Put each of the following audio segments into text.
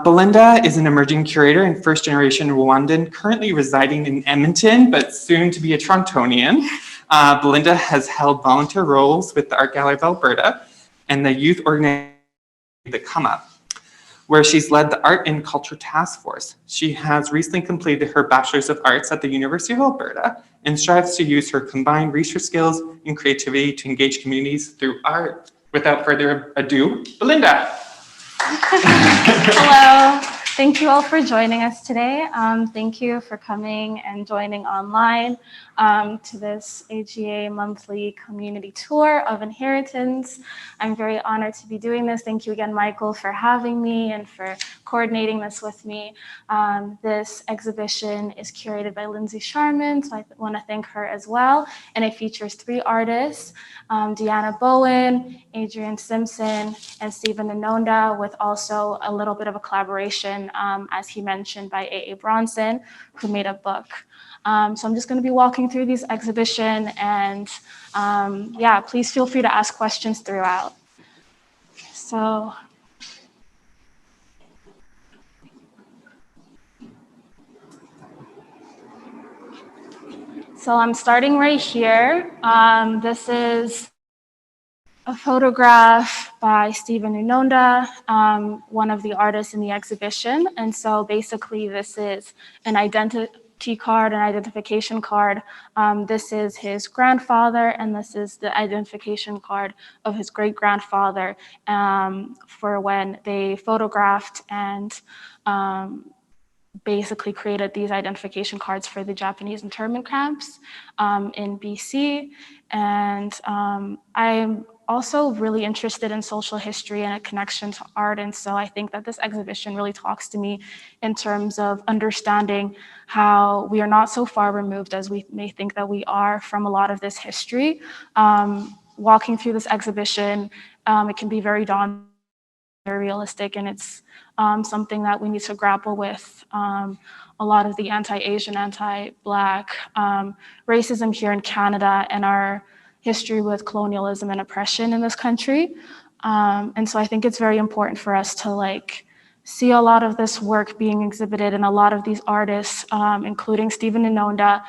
Belinda is an emerging curator and first-generation Rwandan, currently residing in Edmonton, but soon to be a Torontonian. Belinda has held volunteer roles with the Art Gallery of Alberta and the youth organization The Come Up, where she's led the Art and Culture Task Force. She has recently completed her Bachelor's of Arts at the University of Alberta and strives to use her combined research skills and creativity to engage communities through art. Without further ado, Belinda. Hello, thank you all for joining us today. Thank you for coming and joining online to this AGA monthly community tour of Inheritance. I'm very honored to be doing this. Thank you again, Michael, for having me and for coordinating this with me. This exhibition is curated by Lindsay Sharman, so I want to thank her as well. And it features 3 artists, Deanna Bowen, Adrian Simpson, and Renonda, with also a little bit of a collaboration, as he mentioned, by A.A. Bronson, who made a book. So I'm just going to be walking through this exhibition, and yeah, please feel free to ask questions throughout. So I'm starting right here. This is a photograph by Renonda, one of the artists in the exhibition. And so basically this is an identity card, an identification card. This is his grandfather, and this is the identification card of his great-grandfather for when they photographed and basically created these identification cards for the Japanese internment camps in BC. And I'm also really interested in social history and a connection to art. And so I think that this exhibition really talks to me in terms of understanding how we are not so far removed as we may think that we are from a lot of this history. Walking through this exhibition, it can be very daunting, very realistic, and it's something that we need to grapple with. A lot of the anti-Asian, anti-Black racism here in Canada and our history with colonialism and oppression in this country. And so I think it's very important for us to see a lot of this work being exhibited, and a lot of these artists, including Renonda,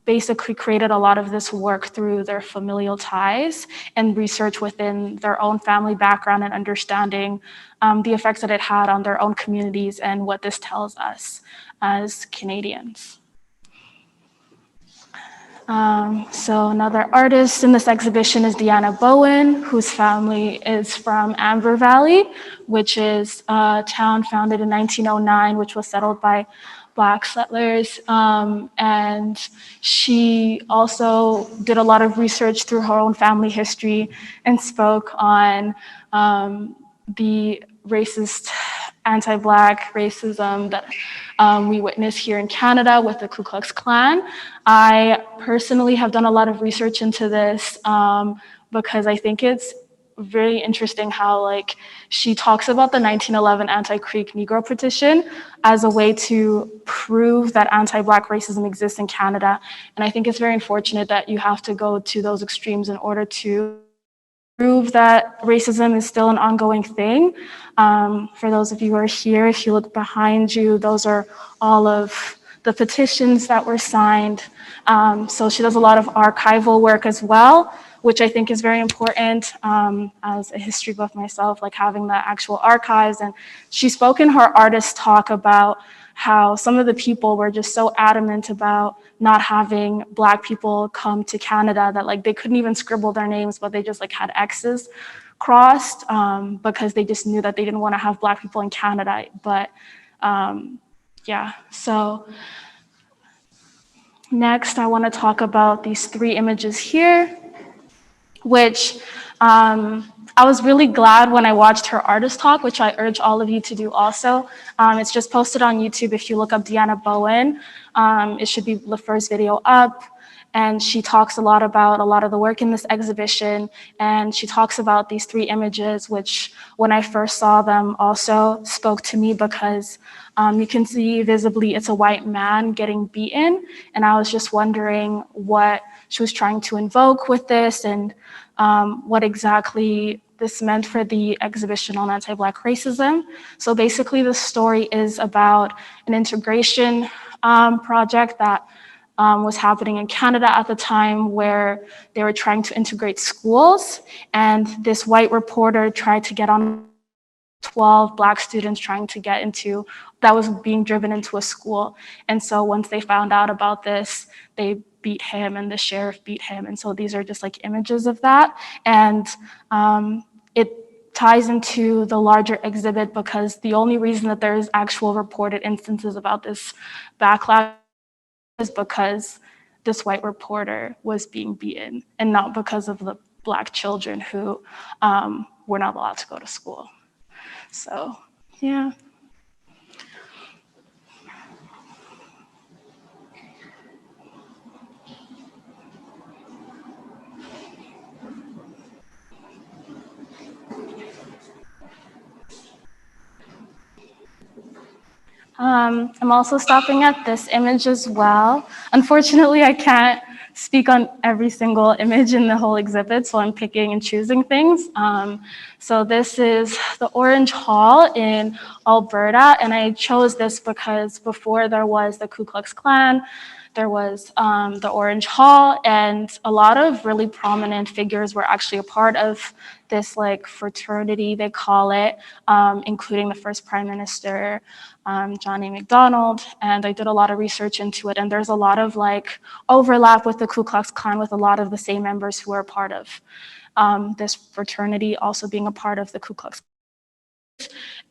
basically created a lot of this work through their familial ties and research within their own family background and understanding the effects that it had on their own communities and what this tells us as Canadians. So another artist in this exhibition is Deanna Bowen, whose family is from Amber Valley, which is a town founded in 1909, which was settled by Black settlers. And she also did a lot of research through her own family history and spoke on the racist, anti-Black racism that we witness here in Canada with the Ku Klux Klan. I personally have done a lot of research into this because I think it's very interesting how she talks about the 1911 Anti-Creek Negro Petition as a way to prove that anti-Black racism exists in Canada. And I think it's very unfortunate that you have to go to those extremes in order to prove that racism is still an ongoing thing. For those of you who are here, if you look behind you, those are all of the petitions that were signed. So she does a lot of archival work as well, which I think is very important as a history buff myself, having the actual archives. And she spoke in her artist talk about how some of the people were just so adamant about not having Black people come to Canada that they couldn't even scribble their names, but they just had X's crossed because they just knew that they didn't want to have Black people in Canada. But yeah, so next I want to talk about these 3 images here, which I was really glad when I watched her artist talk, which I urge all of you to do also. It's just posted on YouTube. If you look up Deanna Bowen, it should be the first video up. And she talks a lot about a lot of the work in this exhibition. And she talks about these 3 images, which when I first saw them also spoke to me because you can see visibly it's a white man getting beaten. And I was just wondering what she was trying to invoke with this. And what exactly this meant for the exhibition on anti-Black racism. So basically the story is about an integration project that was happening in Canada at the time, where they were trying to integrate schools, and this white reporter tried to get on 12 Black students trying to get into, that was being driven into a school. And so once they found out about this, they beat him and the sheriff beat him. And so these are just like images of that. And it ties into the larger exhibit because the only reason that there's actual reported instances about this backlash is because this white reporter was being beaten and not because of the Black children who were not allowed to go to school. So, yeah. I'm also stopping at this image as well. Unfortunately, I can't speak on every single image in the whole exhibit, so I'm picking and choosing things. So this is the Orange Hall in Alberta, and I chose this because before there was the Ku Klux Klan, there was the Orange Hall, and a lot of really prominent figures were actually a part of this like fraternity, they call it, including the first Prime Minister, John A. Macdonald, and I did a lot of research into it, and there's a lot of like overlap with the Ku Klux Klan with a lot of the same members who are a part of this fraternity also being a part of the Ku Klux Klan.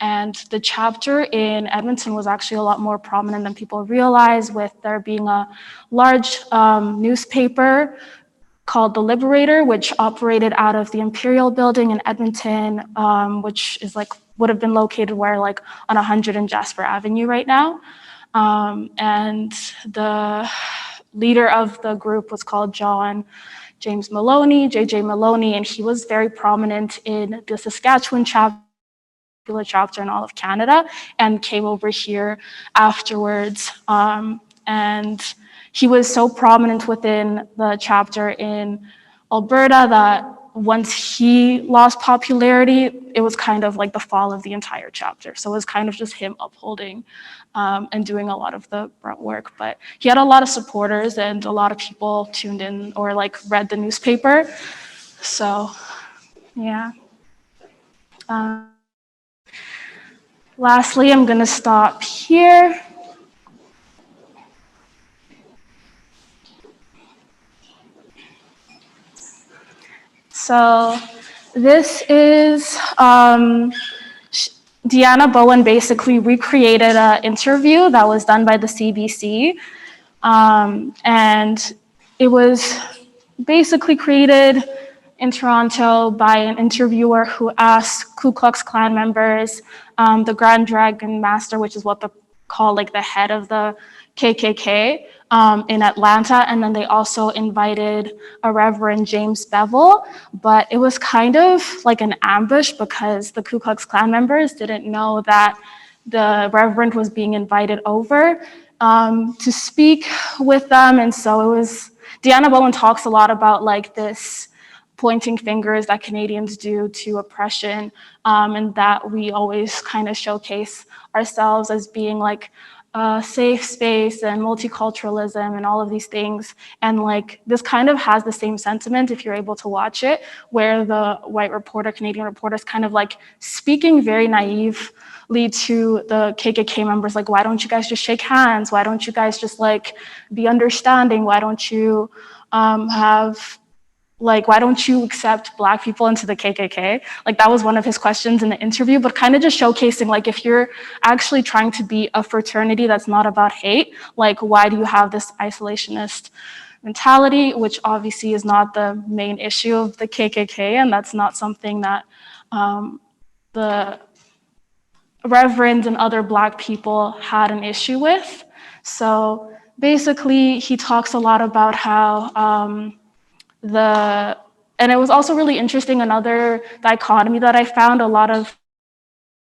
And the chapter in Edmonton was actually a lot more prominent than people realize, with there being a large newspaper called The Liberator, which operated out of the Imperial Building in Edmonton, which is like would have been located where like on 100 and Jasper Avenue right now. And the leader of the group was called John James Maloney, JJ Maloney, and he was very prominent in the Saskatchewan chapter in all of Canada, and came over here afterwards. And he was so prominent within the chapter in Alberta that once he lost popularity, it was kind of like the fall of the entire chapter. So it was kind of just him upholding and doing a lot of the grunt work. But he had a lot of supporters, and a lot of people tuned in or like read the newspaper. So, yeah. Lastly, I'm going to stop here. So this is Deanna Bowen basically recreated an interview that was done by the CBC. And it was basically created in Toronto by an interviewer who asked Ku Klux Klan members, the Grand Dragon Master, which is what they call like the head of the KKK in Atlanta, and then they also invited a Reverend James Bevel, but it was kind of like an ambush because the Ku Klux Klan members didn't know that the Reverend was being invited over to speak with them, and so it was, Deanna Bowen talks a lot about like this pointing fingers that Canadians do to oppression, and that we always kind of showcase ourselves as being like a safe space and multiculturalism and all of these things. And like this kind of has the same sentiment if you're able to watch it, where the white reporter, Canadian reporter, is kind of like speaking very naively to the KKK members, like, why don't you guys just shake hands? Why don't you guys just like be understanding? Why don't you why don't you accept Black people into the KKK? Like that was one of his questions in the interview, but kind of just showcasing like if you're actually trying to be a fraternity that's not about hate, like why do you have this isolationist mentality, which obviously is not the main issue of the KKK, and that's not something that the Reverend and other Black people had an issue with. So basically he talks a lot about how and it was also really interesting, another dichotomy that I found, a lot of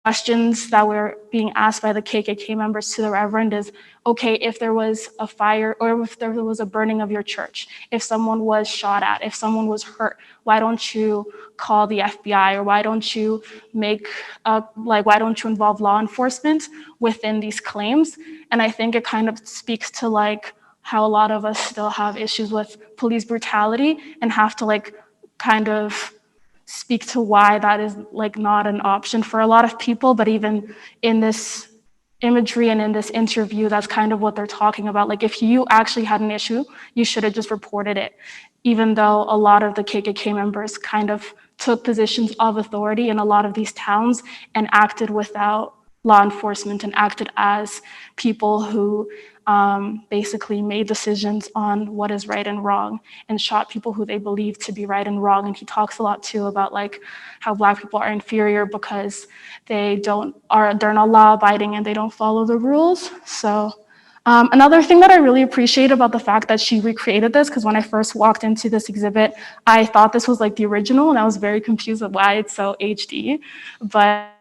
questions that were being asked by the KKK members to the Reverend is, okay, if there was a fire or if there was a burning of your church, if someone was shot at, if someone was hurt, why don't you call the FBI, or why don't you why don't you involve law enforcement within these claims? And I think it kind of speaks to like how a lot of us still have issues with police brutality and have to like kind of speak to why that is like not an option for a lot of people. But even in this imagery and in this interview, that's kind of what they're talking about. Like, if you actually had an issue, you should have just reported it, even though a lot of the KKK members kind of took positions of authority in a lot of these towns and acted without law enforcement and acted as people who basically made decisions on what is right and wrong and shot people who they believed to be right and wrong. And he talks a lot too about like how Black people are inferior because they're not law abiding and they don't follow the rules. So another thing that I really appreciate about the fact that she recreated this, because when I first walked into this exhibit, I thought this was like the original and I was very confused with why it's so HD, but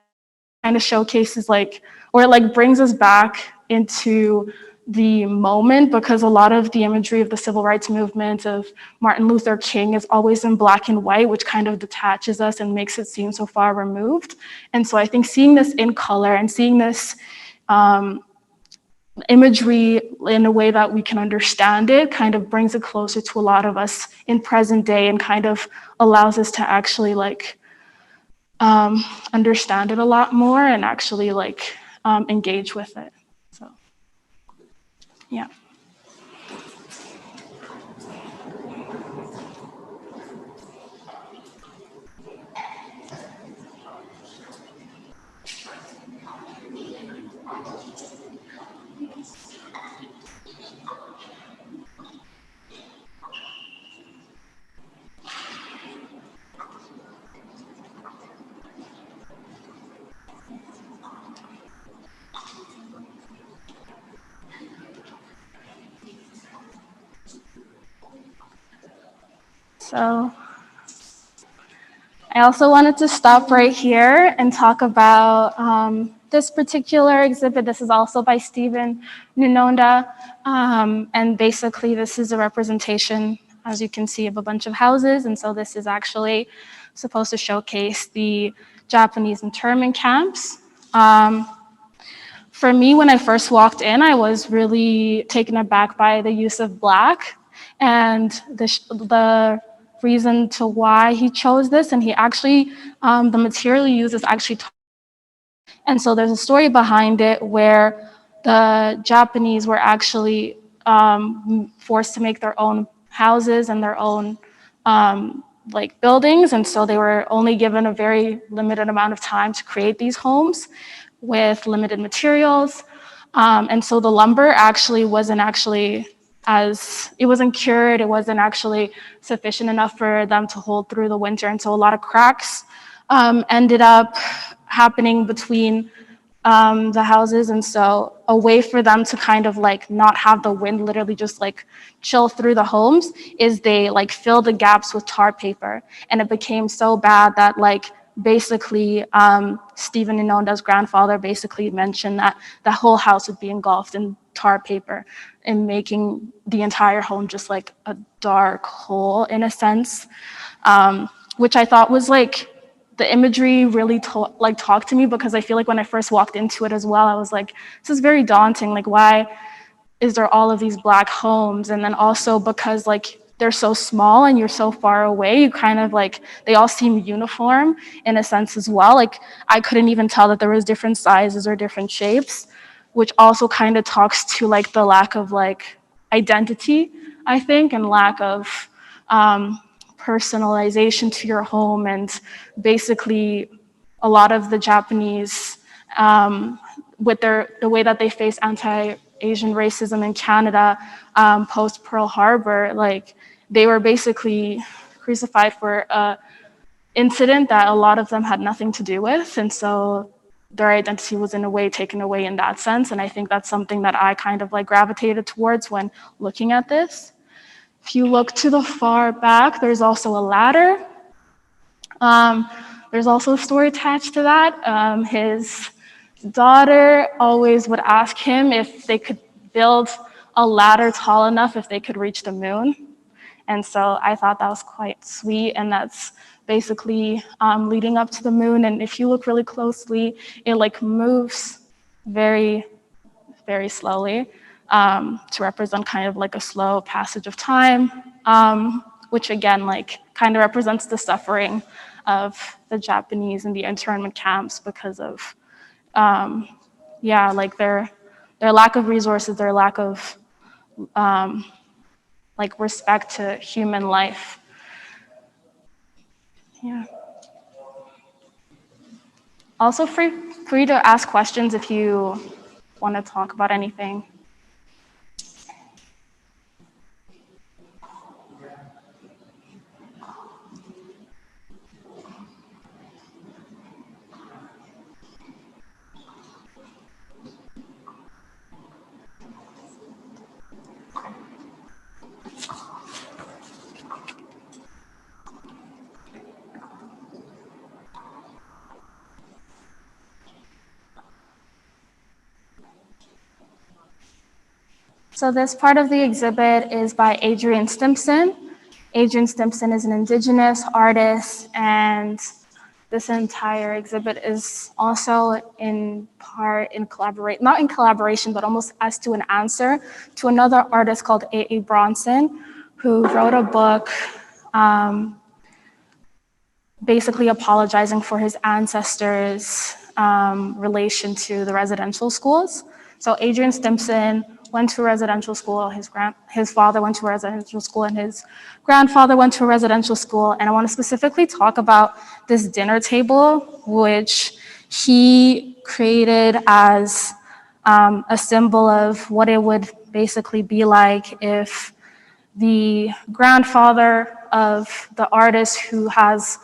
kind of showcases like, or it like brings us back into the moment, because a lot of the imagery of the civil rights movement of Martin Luther King is always in black and white, which kind of detaches us and makes it seem so far removed. And so I think seeing this in color and seeing this imagery in a way that we can understand it kind of brings it closer to a lot of us in present day and kind of allows us to actually like understand it a lot more and actually like engage with it. So, yeah. So I also wanted to stop right here and talk about this particular exhibit. This is also by Stephen Renonda. And basically this is a representation, as you can see, of a bunch of houses. And so this is actually supposed to showcase the Japanese internment camps. For me, when I first walked in, I was really taken aback by the use of black and the reason to why he chose this. And he actually, the material he uses actually, and so there's a story behind it where the Japanese were actually forced to make their own houses and their own like buildings. And so they were only given a very limited amount of time to create these homes with limited materials. And so the lumber actually wasn't it wasn't cured, it wasn't actually sufficient enough for them to hold through the winter. And so a lot of cracks ended up happening between the houses. And so a way for them to kind of like not have the wind literally just like chill through the homes is they like fill the gaps with tar paper. And it became so bad that like basically Stephen Renonda's grandfather basically mentioned that the whole house would be engulfed in tar paper and making the entire home just like a dark hole in a sense, which I thought was like, the imagery really talked to me, because I feel like when I first walked into it as well, I was like, this is very daunting. Like, why is there all of these black homes? And then also because like they're so small and you're so far away, you kind of like, they all seem uniform in a sense as well. Like I couldn't even tell that there was different sizes or different shapes, which also kind of talks to like the lack of like identity, I think, and lack of personalization to your home. And basically a lot of the Japanese, with the way that they face anti-Asian racism in Canada post Pearl Harbor, like they were basically crucified for an incident that a lot of them had nothing to do with. And so their identity was in a way taken away in that sense. And I think that's something that I kind of like gravitated towards when looking at this. If you look to the far back, there's also a ladder. There's also a story attached to that. His daughter always would ask him if they could build a ladder tall enough if they could reach the moon. And so I thought that was quite sweet, and that's basically leading up to the moon. And if you look really closely, it like moves very, very slowly to represent kind of like a slow passage of time, which again, like kind of represents the suffering of the Japanese in the internment camps because of, like their lack of resources, their lack of like respect to human life. Yeah. Also free to ask questions if you want to talk about anything. So this part of the exhibit is by Adrian Simpson. Adrian Simpson is an Indigenous artist, and this entire exhibit is also in part not in collaboration, but almost as to an answer to another artist called A.A. Bronson, who wrote a book basically apologizing for his ancestors' relation to the residential schools. So Adrian Simpson went to a residential school. His father went to a residential school, and his grandfather went to a residential school. And I want to specifically talk about this dinner table, which he created as a symbol of what it would basically be like if the grandfather of the artist who has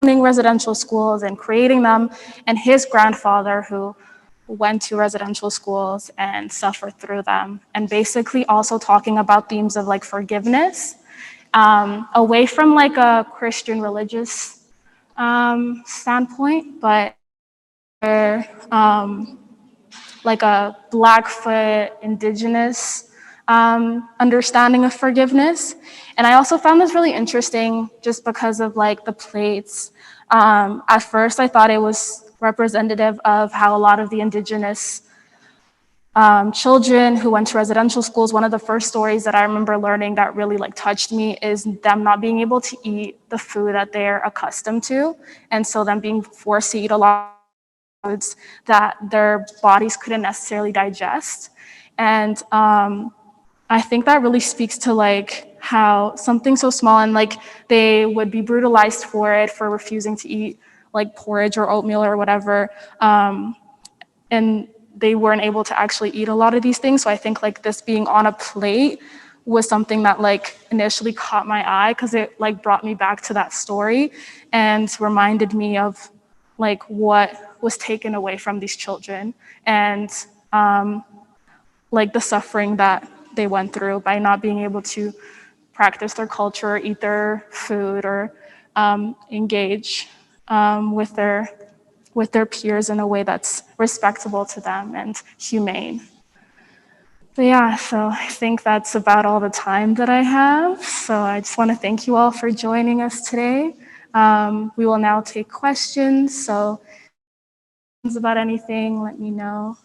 residential schools and creating them, and his grandfather who went to residential schools and suffered through them, and basically also talking about themes of like forgiveness, away from like a Christian religious standpoint, but like a Blackfoot Indigenous understanding of forgiveness. And I also found this really interesting just because of like the plates. At first, I thought it was representative of how a lot of the Indigenous children who went to residential schools, one of the first stories that I remember learning that really like touched me is them not being able to eat the food that they're accustomed to. And so them being forced to eat a lot of foods that their bodies couldn't necessarily digest. And I think that really speaks to like how something so small, and like they would be brutalized for it, for refusing to eat like porridge or oatmeal or whatever. And they weren't able to actually eat a lot of these things. So I think like this being on a plate was something that like initially caught my eye because it like brought me back to that story and reminded me of like what was taken away from these children, and like the suffering that they went through by not being able to practice their culture, eat their food, or engage with their peers in a way that's respectable to them and humane. But yeah, so I think that's about all the time that I have. So I just want to thank you all for joining us today. We will now take questions. So about anything, let me know.